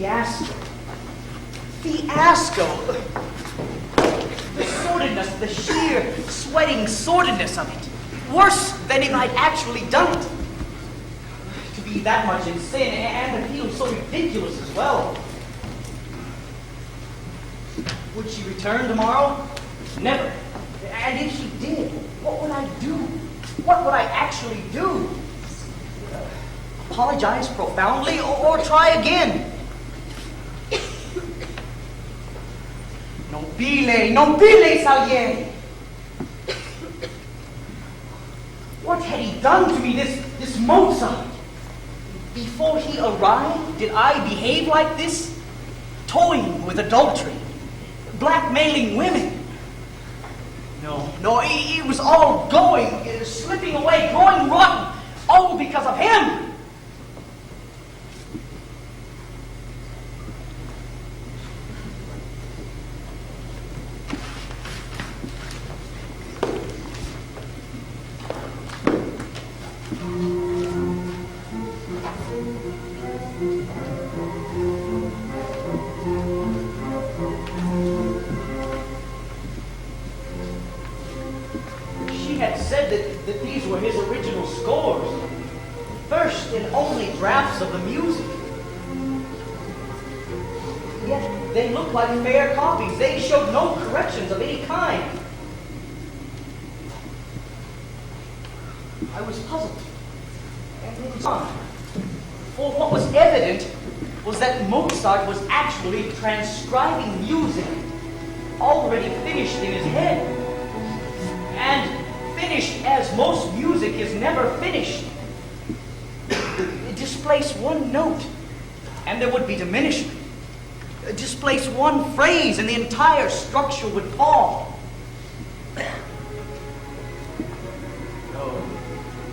fiasco. Fiasco! The sordidness, the sheer, sweating sordidness of it. Worse than if I'd actually done it. To be that much in sin and to feel so ridiculous as well. Would she return tomorrow? Never. And if she did, what would I do? What would I actually do? Apologize profoundly or try again? Non pile, Salieri. What had he done to me, this Mozart? Before he arrived, did I behave like this? Toying with adultery, blackmailing women. No, it was all going, slipping away, going rotten, all because of him. That these were his original scores, first and only drafts of the music. Yet they looked like fair copies. They showed no corrections of any kind. I was puzzled and moved on. For what was evident was that Mozart was actually transcribing music already finished in his head. And finished as most music is never finished. Displace one note, and there would be diminishment. Displace one phrase, and the entire structure would fall.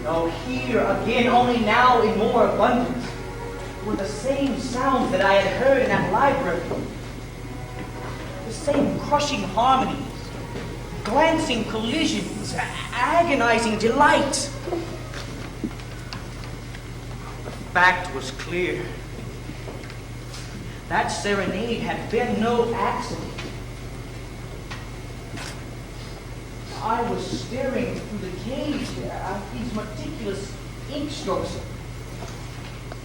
No, here again, only now in more abundance, were the same sounds that I had heard in that library. The same crushing harmonies, glancing collisions, agonizing delight. The fact was clear. That serenade had been no accident. I was staring through the cage at these meticulous ink strokes,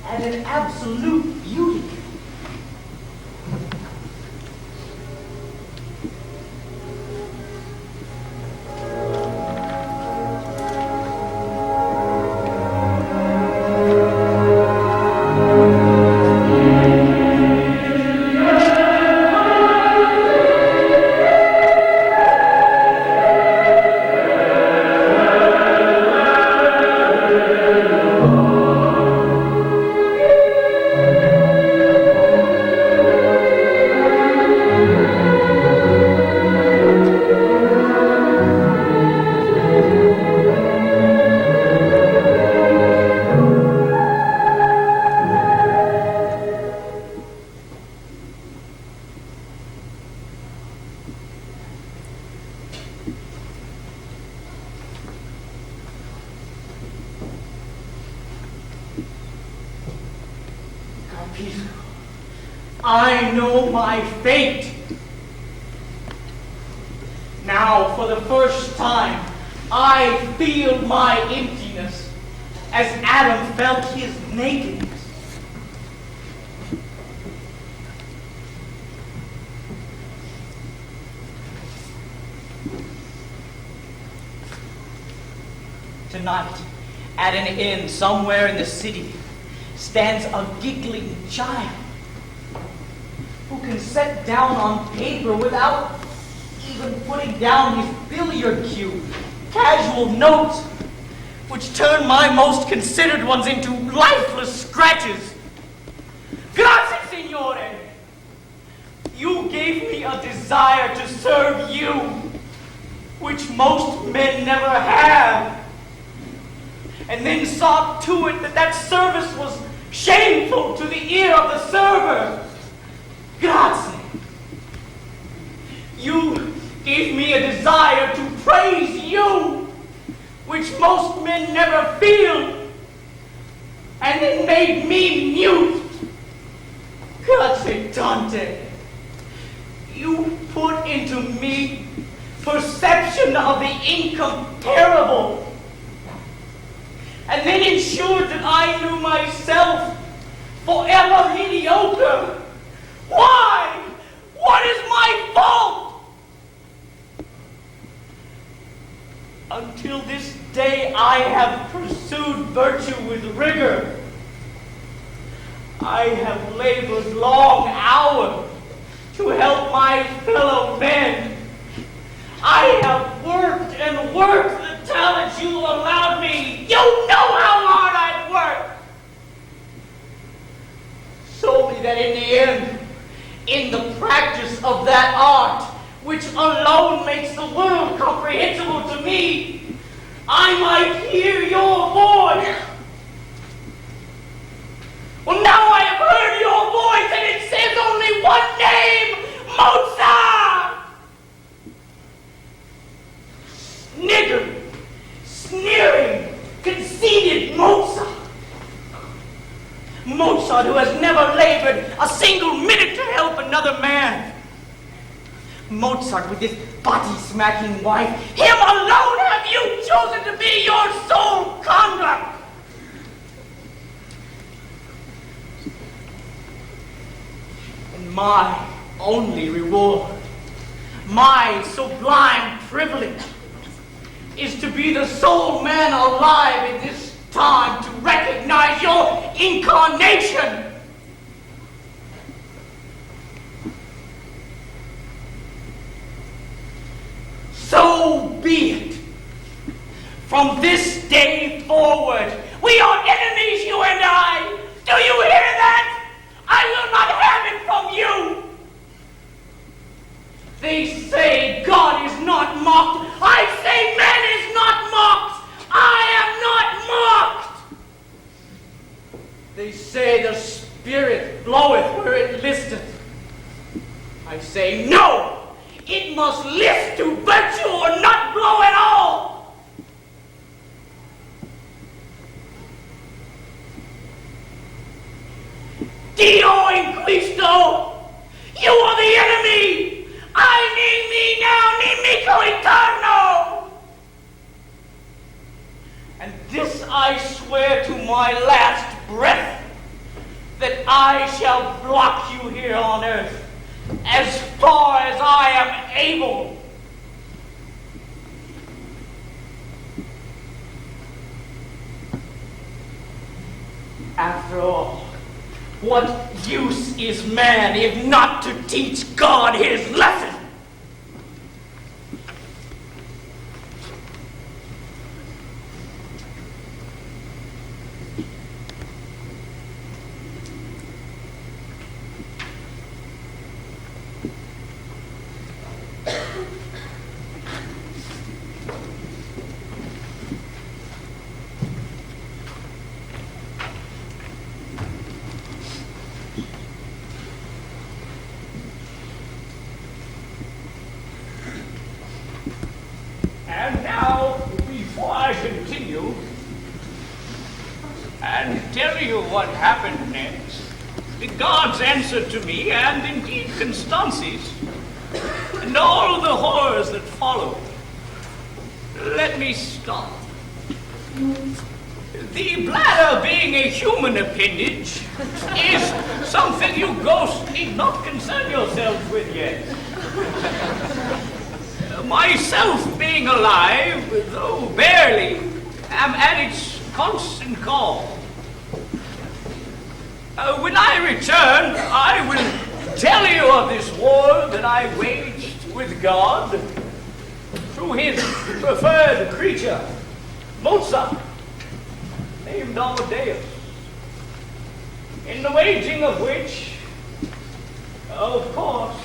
at an absolute beauty. I know my fate. Now, for the first time, I feel my emptiness as Adam felt his nakedness. Tonight, at an inn somewhere in the city, stands a giggling child who can set down on paper without even putting down his billiard cue casual notes which turn my most considered ones into lifeless scratches. Grazie, Signore! You gave me a desire to serve you, which most men never have, and then saw to it that that service was shameful to the ear of the server. Grazie. You gave me a desire to praise you, which most men never feel, and then made me mute. Grazie. Dante, you put into me perception of the incomparable, and then ensured that I knew myself forever mediocre. Why? What is my fault? Until this day, I have pursued virtue with rigor. I have labored long hours to help my fellow men. I have worked and worked the talents you allowed me. You know how hard I've worked. Solely that in the end, in the practice of that art, which alone makes the world comprehensible to me, I might hear your voice. Well, now I have heard your voice, and it says only one name, Mozart! Niggard, sneering, conceited Mozart. Mozart, who has never labored a single minute to help another man. Mozart, with his body-smacking wife, him alone have you chosen to be your sole conduct. And my only reward, my sublime privilege, is to be the sole man alive in this time to recognize your incarnation. So be it. From this day forward, we are enemies, you and I. Do you hear that? I will not have it from you. They say God is not mocked. I say man is not mocked. I am not mocked. They say the Spirit bloweth where it listeth. I say no. It must list to virtue or not blow at all. Dio Inquisto, you are the enemy. I need me now, nemico eterno. And this I swear to my last breath, that I shall block you here on earth as far as I am able. After all, what use is man if not to teach God his lesson? And now, before I continue and tell you what happened next, the gods answered to me, and indeed Constance's, and all the horrors that followed. Let me stop. The bladder, being a human appendage, is something you ghosts need not concern yourselves with yet. Myself being alive, though barely, am at its constant call. When I return, I will tell you of this war that I waged with God through his preferred creature, Mozart, named Amadeus, in the waging of which, of course,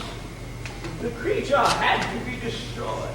the creature had to be destroyed.